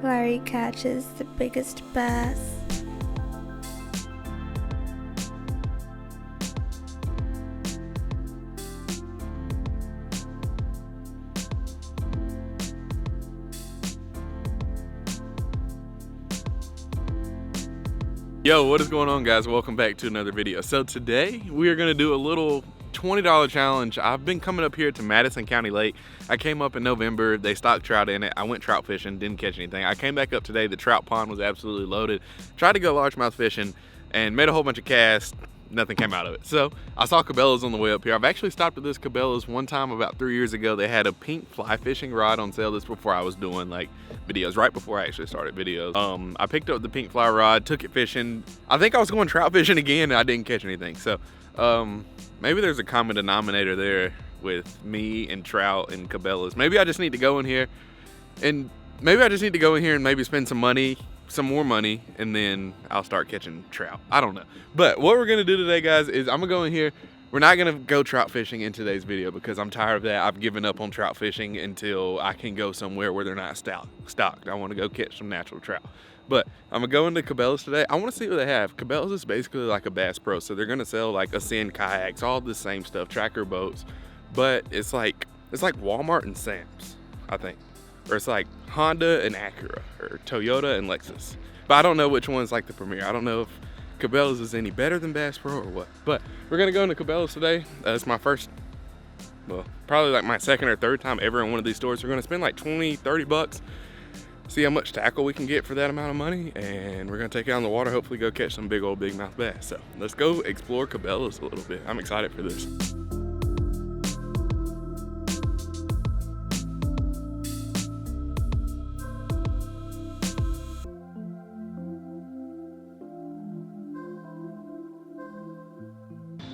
Larry catches the biggest bass. Yo, what is going on, guys? Welcome back to another video. So today we are going to do a little $20 challenge. I've been coming up here to Madison County Lake. I came up in November. They stocked trout in it. I went trout fishing, didn't catch anything. I came back up today. The trout pond was absolutely loaded. Tried to go largemouth fishing and made a whole bunch of casts. Nothing came out of it. So I saw Cabelas on the way up here. I've actually stopped at this Cabelas one time about 3 years ago. They had a pink fly fishing rod on sale. This before I was doing like videos, right before I actually started videos. I picked up the pink fly rod, took it fishing. I think I was going trout fishing again and I didn't catch anything. So maybe there's a common denominator there with me and trout and Cabelas. Maybe I just need to go in here and maybe spend some more money, and then I'll start catching trout. I don't know. But what we're gonna do today, guys, is I'm gonna go in here. We're not gonna go trout fishing in today's video because I'm tired of that. I've given up on trout fishing until I can go somewhere where they're not stocked. I wanna go catch some natural trout. But I'm gonna go into Cabelas today. I wanna see what they have. Cabelas is basically like a Bass Pro. So they're gonna sell like Ascend kayaks, all the same stuff, tracker boats. But it's like Walmart and Sam's, I think. Or it's like Honda and Acura, or Toyota and Lexus. But I don't know which one's like the premier. I don't know if Cabelas is any better than Bass Pro or what. But we're gonna go into Cabelas today. It's my first, well, probably like my second or third time ever in one of these stores. We're gonna spend like 20, 30 bucks, see how much tackle we can get for that amount of money, and we're gonna take it out on the water, hopefully go catch some big old big mouth bass. So let's go explore Cabelas a little bit. I'm excited for this.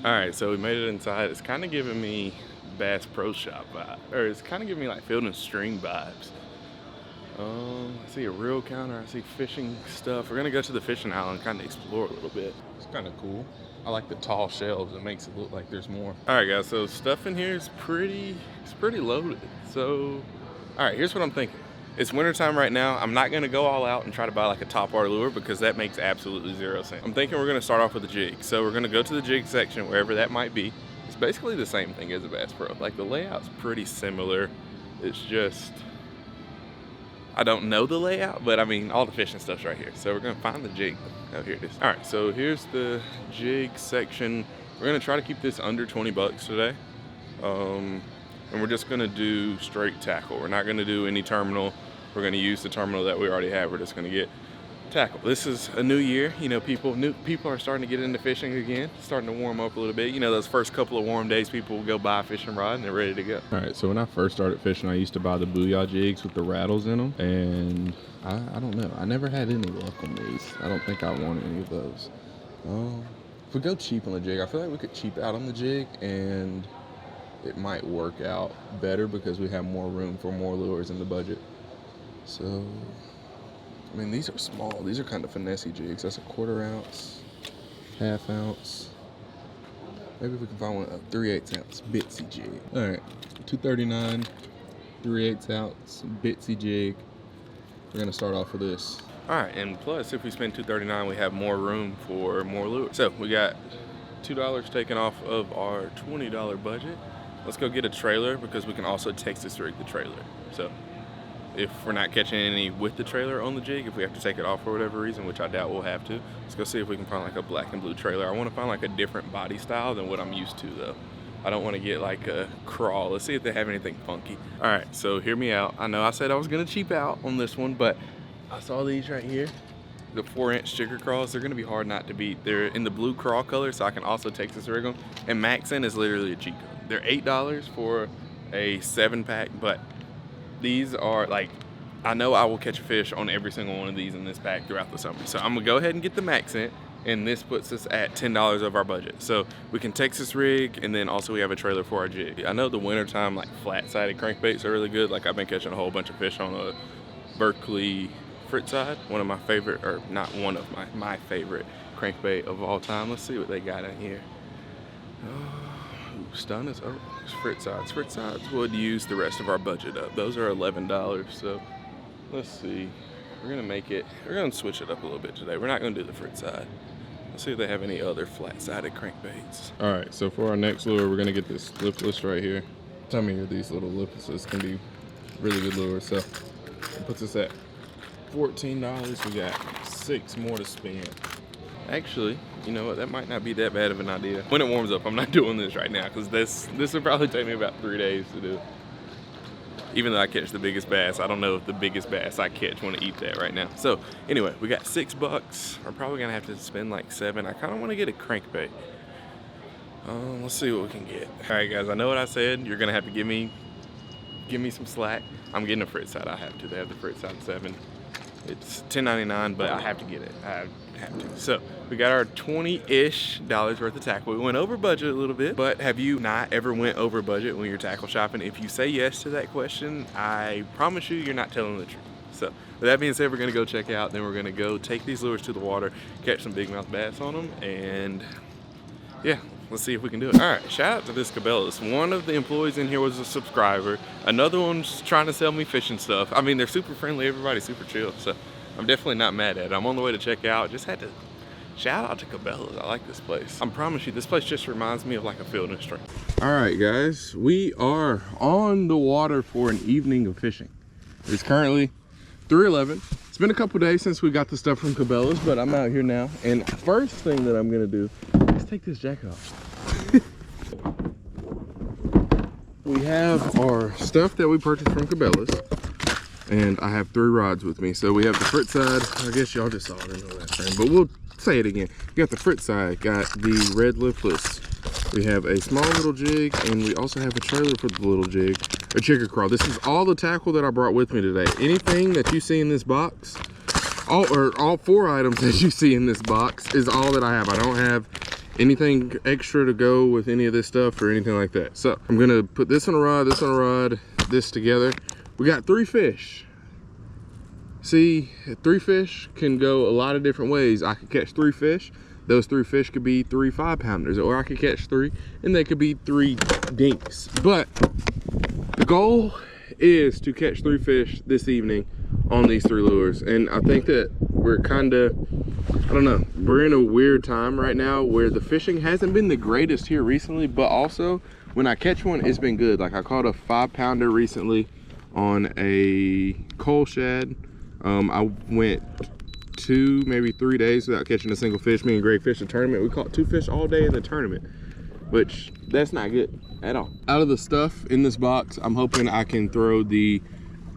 All right, so we made it inside. It's kind of giving me Bass Pro Shop vibe, or it's kind of giving me like Field and Stream vibes. I see a reel counter, I see fishing stuff. We're gonna go to the fishing aisle and kind of explore a little bit. It's kind of cool. I like the tall shelves. It makes it look like there's more. All right, guys, so stuff in here is pretty loaded. So, all right, here's what I'm thinking. It's wintertime right now. I'm not gonna go all out and try to buy like a top water lure because that makes absolutely zero sense. I'm thinking we're gonna start off with a jig. So we're gonna go to the jig section, wherever that might be. It's basically the same thing as a Bass Pro. Like the layout's pretty similar. It's just, I don't know the layout, but I mean, all the fishing stuff's right here. So we're gonna find the jig. Oh, here it is. All right, so here's the jig section. We're gonna try to keep this under 20 bucks today. And we're just gonna do straight tackle. We're not gonna do any terminal. We're gonna use the terminal that we already have. We're just gonna get tackle. This is a new year. You know, people are starting to get into fishing again, starting to warm up a little bit. You know, those first couple of warm days, people will go buy a fishing rod and they're ready to go. All right, so when I first started fishing, I used to buy the Booyah jigs with the rattles in them. And I don't know, I never had any luck on these. I don't think I wanted any of those. If we go cheap on the jig, I feel like we could cheap out on the jig and it might work out better because we have more room for more lures in the budget. So, I mean, these are small. These are kind of finessey jigs. That's a 1/4 ounce, 1/2 ounce. Maybe we can find one, a 3/8 ounce bitsy jig. All right, $2.39, 3/8 ounce bitsy jig. We're gonna start off with this. All right, and plus, if we spend $2.39, we have more room for more lures. So we got $2 taken off of our $20 budget. Let's go get a trailer because we can also Texas rig the trailer. So if we're not catching any with the trailer on the jig, if we have to take it off for whatever reason, which I doubt we'll have to, let's go see if we can find like a black and blue trailer. I want to find like a different body style than what I'm used to though. I don't want to get like a crawl. Let's see if they have anything funky. All right, so hear me out. I know I said I was gonna cheap out on this one, but I saw these right here. The 4-inch sticker crawls, they're gonna be hard not to beat. They're in the blue crawl color, so I can also Texas rig them. And Maxin is literally a cheat code. They're $8 for a 7-pack, but these are like, I know I will catch a fish on every single one of these in this pack throughout the summer. So I'm gonna go ahead and get the Maxin, and this puts us at $10 of our budget. So we can Texas rig, and then also we have a trailer for our jig. I know the wintertime, like flat-sided crankbaits are really good. Like I've been catching a whole bunch of fish on a Berkeley Frittside, one of my favorite, or not one of my favorite crankbait of all time. Let's see what they got in here. Stunners, oh, it's Fritsides. Fritsides would use the rest of our budget up. Those are $11, so Let's see. We're gonna switch it up a little bit today. We're not gonna do the Frittside. Let's see if they have any other flat-sided crankbaits. All right, so for our next lure, we're gonna get this lipless right here. Tell me these little liplesses can be really good lures. So it puts us at $14. We got 6 more to spend. Actually, you know what? That might not be that bad of an idea. When it warms up, I'm not doing this right now because this will probably take me about 3 days to do. Even though I catch the biggest bass, I don't know if the biggest bass I catch want to eat that right now. So anyway, we got $6. I'm probably gonna have to spend like 7. I kind of want to get a crankbait. Let's see what we can get. All right, guys. I know what I said. You're gonna have to give me some slack. I'm getting a Frittside. I have to. They have the Frittside 7. It's $10.99, but I have to get it. I have to. So we got our $20-ish worth of tackle. We went over budget a little bit, but have you not ever went over budget when you're tackle shopping? If you say yes to that question, I promise you, you're not telling the truth. So with that being said, we're gonna go check out, then we're gonna go take these lures to the water, catch some big mouth bass on them, and yeah, let's see if we can do it. All right, shout out to this Cabelas. One of the employees in here was a subscriber. Another one's trying to sell me fishing stuff. I mean, they're super friendly, everybody's super chill, so I'm definitely not mad at it. I'm on the way to check out. Just had to shout out to Cabelas. I like this place. I promise you, this place just reminds me of like a Field and Stream. All right, guys, we are on the water for an evening of fishing. It's currently 3:11. It's been a couple days since we got the stuff from Cabelas, but I'm out here now. And first thing that I'm gonna do is take this jacket off. We have our stuff that we purchased from Cabelas. And I have 3 rods with me. So we have the Frittside. I guess y'all just saw it in the last frame, but we'll say it again. We got the Frittside, got the red lipless. We have a small little jig, and we also have a trailer for the little jig, a jigger crawl. This is all the tackle that I brought with me today. Anything that you see in this box, all 4 items that you see in this box is all that I have. I don't have anything extra to go with any of this stuff or anything like that. So I'm gonna put this on a rod, this on a rod, this together. We got 3 fish. See, 3 fish can go a lot of different ways. I could catch 3 fish. Those 3 fish could be 3 5-pounders, or I could catch 3 and they could be 3 dinks. But the goal is to catch 3 fish this evening on these 3 lures. And I think that we're kind of, I don't know, we're in a weird time right now where the fishing hasn't been the greatest here recently, but also when I catch one, it's been good. Like I caught a 5-pounder recently on a coal shad. I went 2, maybe 3 days without catching a single fish. Me and Greg fished a tournament. We caught 2 fish all day in the tournament, which that's not good at all. Out of the stuff in this box, I'm hoping I can throw the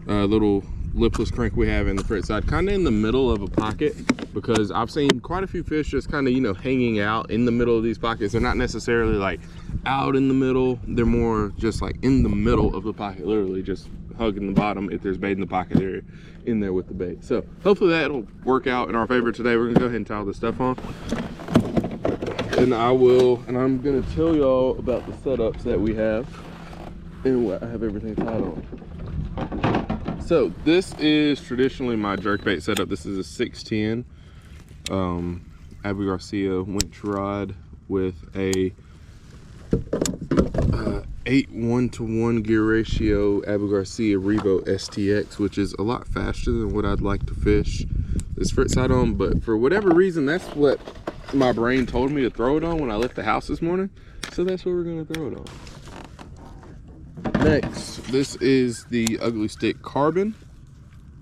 little lipless crank we have in the Frittside kind of in the middle of a pocket, because I've seen quite a few fish just kind of, you know, hanging out in the middle of these pockets. They're not necessarily like out in the middle. They're more just like in the middle of the pocket, literally just hugging the bottom. If there's bait in the pocket, they're in there with the bait. So hopefully that'll work out in our favor today. We're gonna go ahead and tie all this stuff on, and I'm gonna tell y'all about the setups that we have and what I have everything tied on. So this is traditionally my jerkbait setup. This is a 610 Abu Garcia winch rod with a 8:1-to-1 gear ratio Abu Garcia Revo STX, which is a lot faster than what I'd like to fish this Frittside on, but for whatever reason, that's what my brain told me to throw it on when I left the house this morning. So that's what we're gonna throw it on. Next, this is the Ugly Stick Carbon,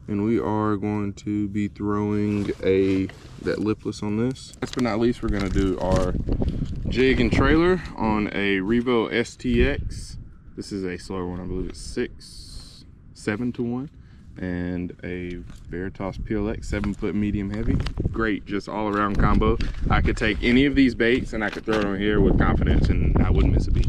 and we are going to be throwing that lipless on this. Last but not least, we're gonna do our jig and trailer on a Revo STX. This is a slower one, I believe it's 7-to-1, and a Veritas PLX 7-foot medium heavy. Great, just all around combo. I could take any of these baits and I could throw it on here with confidence and I wouldn't miss a beat.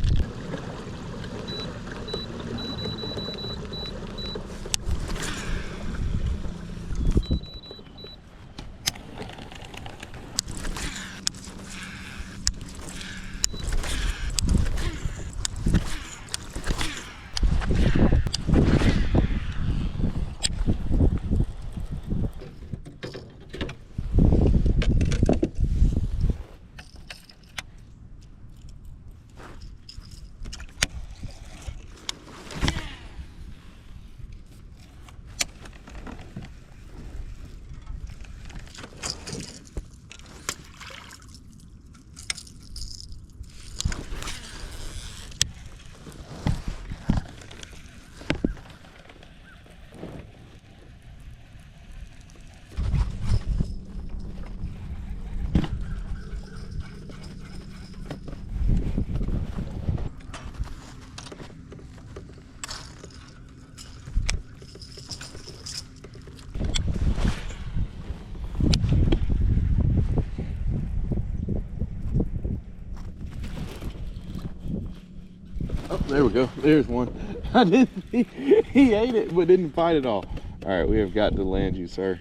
There we go. There's one. I didn't. He ate it, but didn't fight at all. All right, we have got to land you, sir.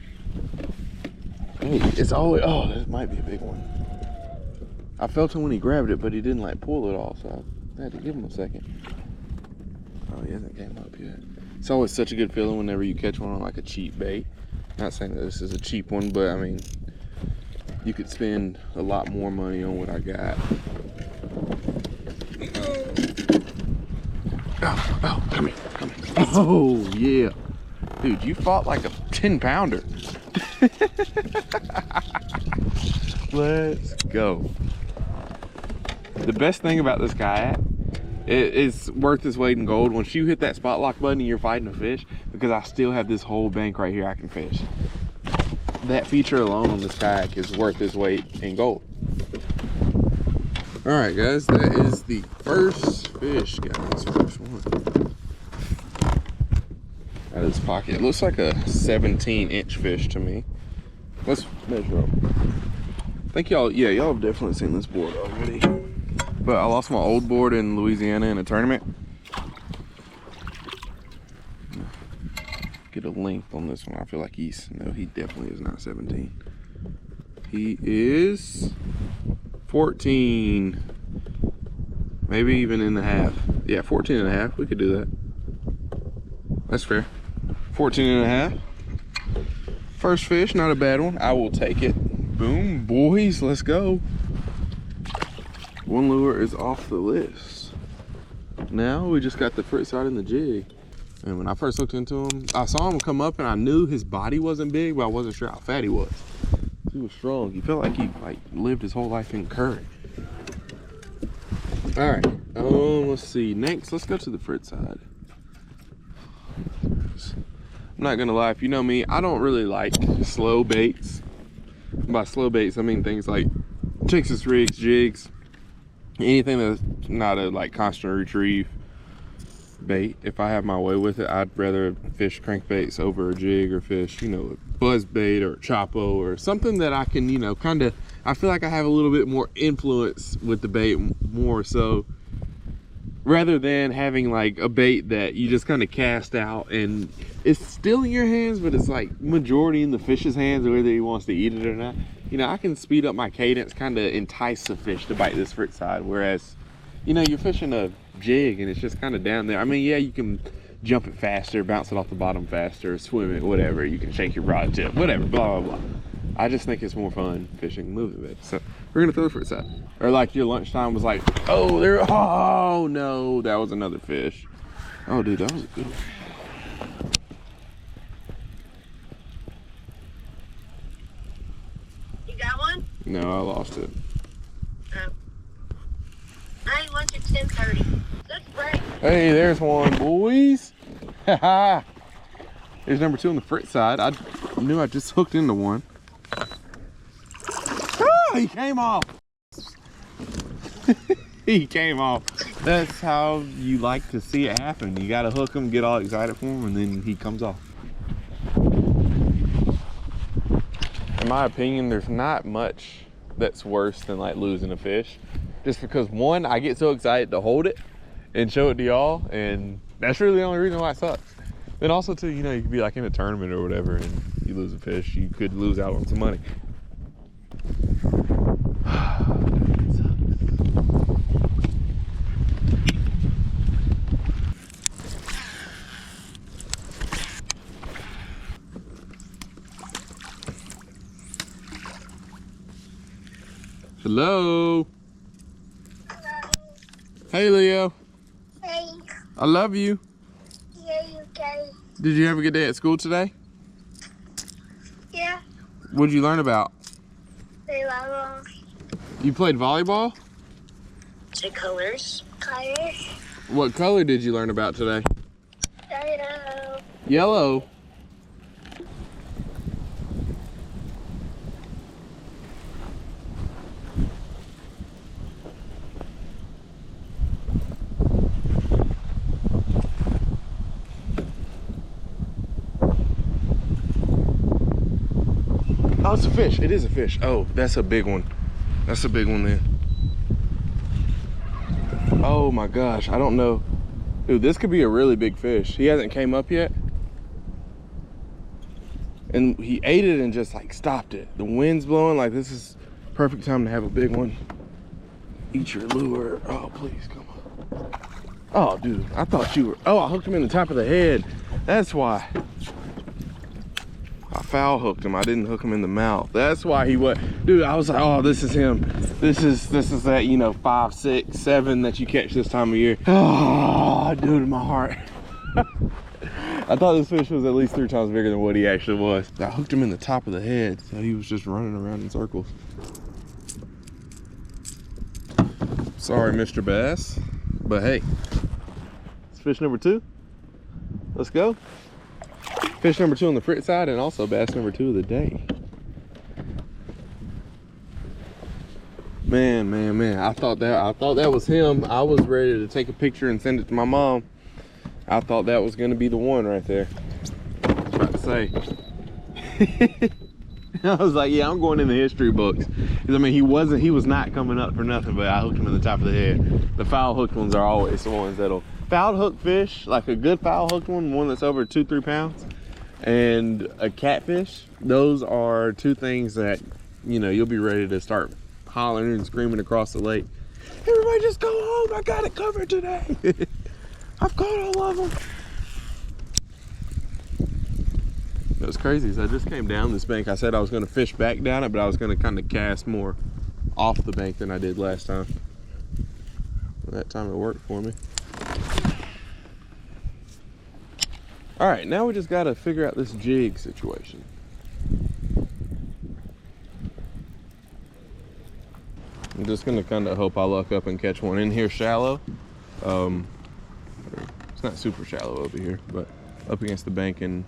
Hey, it's always. Oh, this might be a big one. I felt him when he grabbed it, but he didn't like pull it off, so I had to give him a second. Oh, he hasn't came up yet. It's always such a good feeling whenever you catch one on like a cheap bait. Not saying that this is a cheap one, but I mean, you could spend a lot more money on what I got. Oh, come here, come here. Oh, yeah. Dude, you fought like a 10-pounder. Let's go. The best thing about this kayak, it's worth its weight in gold. Once you hit that spot lock button and you're fighting a fish, because I still have this whole bank right here I can fish. That feature alone on this kayak is worth its weight in gold. All right, guys, that is the first fish, guys. First one out of this pocket. It looks like a 17-inch fish to me. Let's measure up. I think y'all, yeah, y'all have definitely seen this board already. But I lost my old board in Louisiana in a tournament. Get a length on this one. I feel like no, he definitely is not 17. He is 14, maybe even in the half. Yeah, 14 and a half. We could do that. That's fair. 14 and a half. First fish, not a bad one. I will take it. Boom, boys, let's go. One lure is off the list. Now we just got the Frittside and the jig. And when I first looked into him, I saw him come up and I knew his body wasn't big, but I wasn't sure how fat he was. He was strong. He felt like he lived his whole life in current. All right, let's see. Next, let's go to the Frittside. I'm not gonna lie, if you know me, I don't really like slow baits. By slow baits, I mean things like Texas rigs, jigs, anything that's not a like constant retrieve bait. If I have my way with it, I'd rather fish crankbaits over a jig, or fish, you know, a buzz bait or a choppo or something that I can, you know, kind of, I feel like I have a little bit more influence with the bait more so, rather than having like a bait that you just kind of cast out and it's still in your hands, but it's like majority in the fish's hands, whether he wants to eat it or not. You know, I can speed up my cadence, kind of entice the fish to bite this Frittside, whereas, you know, you're fishing a jig and it's just kind of down there. I mean, yeah, you can jump it faster, bounce it off the bottom faster, swim it, whatever. You can shake your rod tip, whatever, blah, blah, blah. I just think it's more fun fishing moving bait. So we're gonna throw the Frittside. Or like your lunchtime was like, oh, oh no, that was another fish. Oh dude, that was a good one. You got one? No, I lost it. Oh. I ate lunch at 10:30. That's great. Hey, there's one, boys. Haha. Here's number 2 on the Frittside. I knew I just hooked into one. Ah, he came off. He came off. That's how you like to see it happen. You gotta hook him, get all excited for him, and then he comes off. In my opinion, there's not much that's worse than like losing a fish. Just because one, I get so excited to hold it and show it to y'all, and that's really the only reason why it sucks. Then also too, you know, you could be like in a tournament or whatever and you lose a fish, you could lose out on some money. Hello. Hello. Hey, Leo. Hey. I love you. Yeah, you can. Did you have a good day at school today? Yeah. What'd you learn about? Volleyball. You played volleyball? The colors. Colors. What color did you learn about today? Yellow. Yellow. Oh, it's a fish. It is a fish. Oh, that's a big one. That's a big one then. Oh my gosh, I don't know. Dude, this could be a really big fish. He hasn't came up yet. And he ate it and just like stopped it. The wind's blowing, like this is perfect time to have a big one. Eat your lure. Oh, please, come on. Oh, dude, I thought you were, oh, I hooked him in the top of the head. That's why. I foul hooked him. I didn't hook him in the mouth. That's why he was, dude, I was like, oh, this is him. This is that, you know, 5, 6, 7 that you catch this time of year. Oh, dude, my heart. I thought this fish was at least 3 times bigger than what he actually was. I hooked him in the top of the head, so he was just running around in circles. Sorry, Mr. Bass, but hey, it's fish number 2. Let's go. Fish number 2 on the Frittside, and also bass number 2 of the day. Man, I thought that was him. I was ready to take a picture and send it to my mom. I thought that was gonna be the one right there. I was about to say. I was like, yeah, I'm going in the history books. Because I mean, he was not coming up for nothing, but I hooked him in the top of the head. The foul hooked ones are always the ones that'll, foul hook fish, like a good foul hooked one that's over 2-3 pounds, and a catfish, those are 2 things that, you know, you'll be ready to start hollering and screaming across the lake. Everybody just go home, I got it covered today. I've caught all of them. It was crazy, is I just came down this bank. I said I was gonna fish back down it, but I was gonna kind of cast more off the bank than I did last time. Well, that time it worked for me. All right, now we just gotta figure out this jig situation. I'm just gonna kind of hope I luck up and catch one in here shallow. It's not super shallow over here, but up against the bank and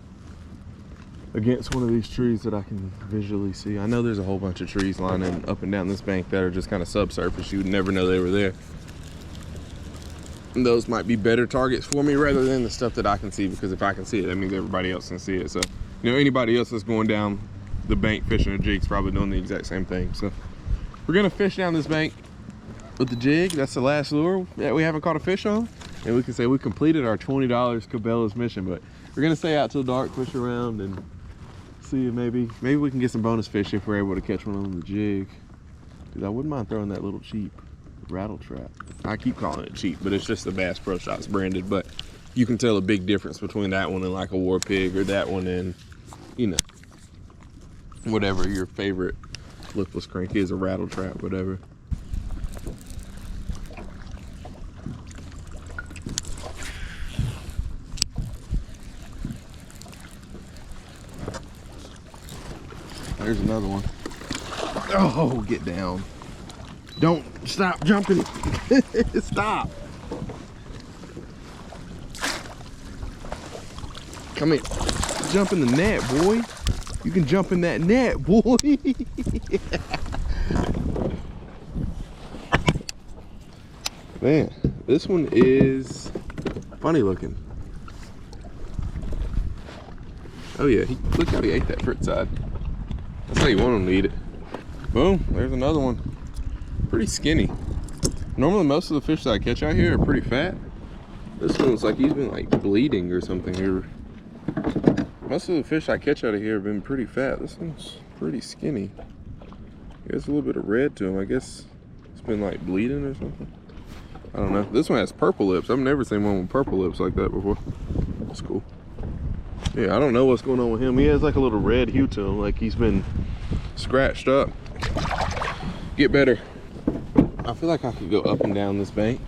against one of these trees that I can visually see. I know there's a whole bunch of trees lining up and down this bank that are just kind of subsurface. You would never know they were there. And those might be better targets for me rather than the stuff that I can see, because if I can see it, that means everybody else can see it. So, you know, anybody else that's going down the bank fishing a jig's probably doing the exact same thing. So we're gonna fish down this bank with the jig. That's the last lure that we haven't caught a fish on. And we can say we completed our $20 Cabelas mission, but we're gonna stay out till dark, fish around, and see if maybe we can get some bonus fish if we're able to catch one on the jig. Dude, I wouldn't mind throwing that little cheap rattle trap. I keep calling it cheap, but it's just the Bass Pro Shops branded, but you can tell a big difference between that one and like a War Pig, or that one and, you know, whatever your favorite lipless crank is, a rattle trap, whatever. There's another one. Oh, get down. Don't stop jumping. Stop. Come here. Jump in the net, boy. You can jump in that net, boy. Man, this one is funny looking. Oh yeah, look how he ate that Frittside. That's how you want him to eat it. Boom, there's another one. Pretty skinny. Normally most of the fish that I catch out here are pretty fat. This one looks like he's been like bleeding or something here. Most of the fish I catch out of here have been pretty fat. This one's pretty skinny. There's a little bit of red to him. I guess it's been like bleeding or something. I don't know. This one has purple lips. I've never seen one with purple lips like that before. That's cool. Yeah, I don't know what's going on with him. He has like a little red hue to him, like he's been scratched up. Get better. I feel like I could go up and down this bank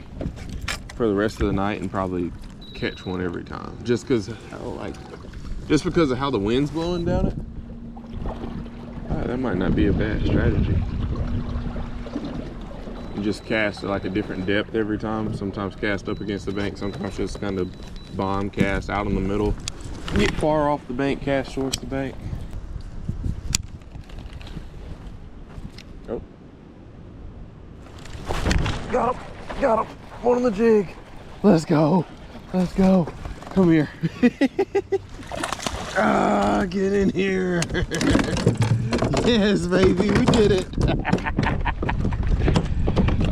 for the rest of the night and probably catch one every time. Just because of how the wind's blowing down it. That might not be a bad strategy. You just cast at like a different depth every time. Sometimes cast up against the bank, sometimes just kind of bomb cast out in the middle. Get far off the bank, cast towards the bank. Oh. Got him, one on the jig. Let's go, come here. Get in here. Yes, baby, we did it.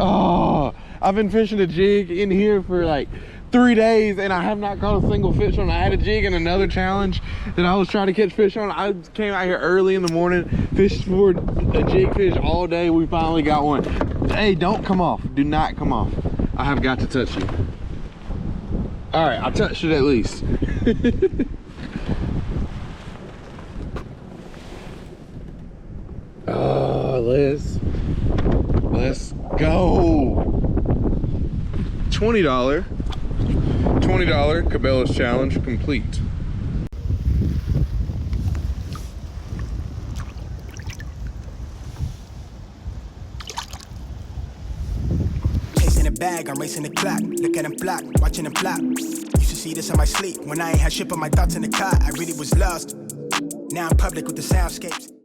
Oh, I've been fishing a jig in here for like 3 days and I have not caught a single fish on. I had a jig and another challenge that I was trying to catch fish on. I came out here early in the morning, fished for a jig fish all day. We finally got one. Hey, don't come off. Do not come off. I have got to touch you. All right, I touched it at least. Oh, let's go. $20 Cabelas challenge complete. Chasing a bag, I'm racing the clock. Look at them flock, watching them flop. Used to see this in my sleep when I ain't had shit but my thoughts in the car. I really was lost. Now I'm public with the soundscapes.